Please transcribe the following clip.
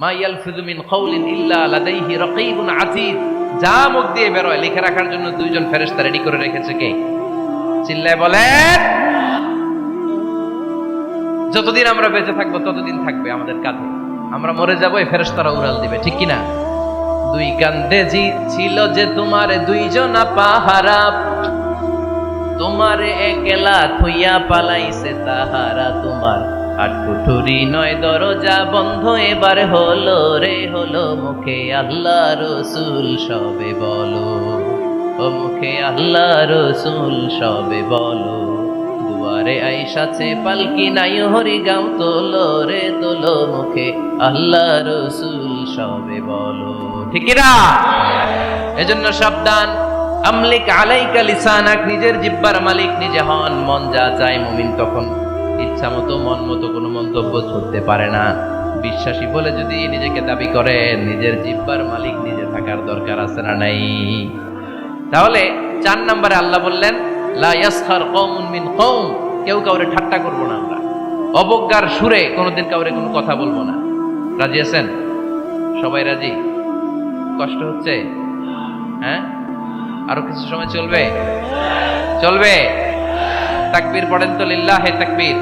মা ইয়ালফিযু মিন কাওলিন ইল্লা লাদাইহি রাকীবুন আতীদ। যা মুখ দিয়ে বের হয় লিখে রাখার জন্য দুইজন ফেরেশতা রেডি করে রেখেছে। কে? চিল্লায় বলেন। যতদিন আমরা বেঁচে থাকবো ততদিন থাকবে আমাদের কাঁধে। আমরা মরে যাবো, এই ফেরেশতারা উড়াল দিবে, ঠিক কি না? দুই কান্দে জি ছিল যে তোমার দুইজনা পাহারা, তোমারে একলা থইয়া পালাইছে তাহারা। তোমার আটকুঠুরি নয় দরজা বন্ধ এবার হলো রে হলো। মুখে আল্লাহ রসুল সবে বলো, ও মুখে আল্লাহ রসুল সবে বলো। দুয়ারে আইসাছে পালকি নাই হরি গাও তোলো রে তোলো। মুখে আল্লাহ রসুল সবে বলো, ঠিক না? এজন্য সাবধান। আমলিক আলাইকা লিসানাক, নিজের জিহ্বার মালিক নিজে হন। মন যা চায় মুমিন তখন ইচ্ছা মতো মন মতো কোনো মন্তব্য করতে পারে না। বিশ্বাসী বলে যদি নিজেকে দাবি করে, নিজের জিহ্বার মালিক নিজে থাকার দরকার আছে না নাই? তাহলে 4 নম্বরে আল্লাহ বললেন লা ইয়াসখার কওমুন মিন কওম, কেউ কাউরে ঠাট্টা করব না আমরা। অবজ্ঞার সুরে কোনোদিন কাউরে কোনো কথা বলবো না। রাজি আছেন? সবাই রাজি? কষ্ট হচ্ছে? হ্যাঁ, আরো কিছু সময় চলবে? চলবে? তাকবীর পড়েন তো, লিল্লাহে তাকবীর।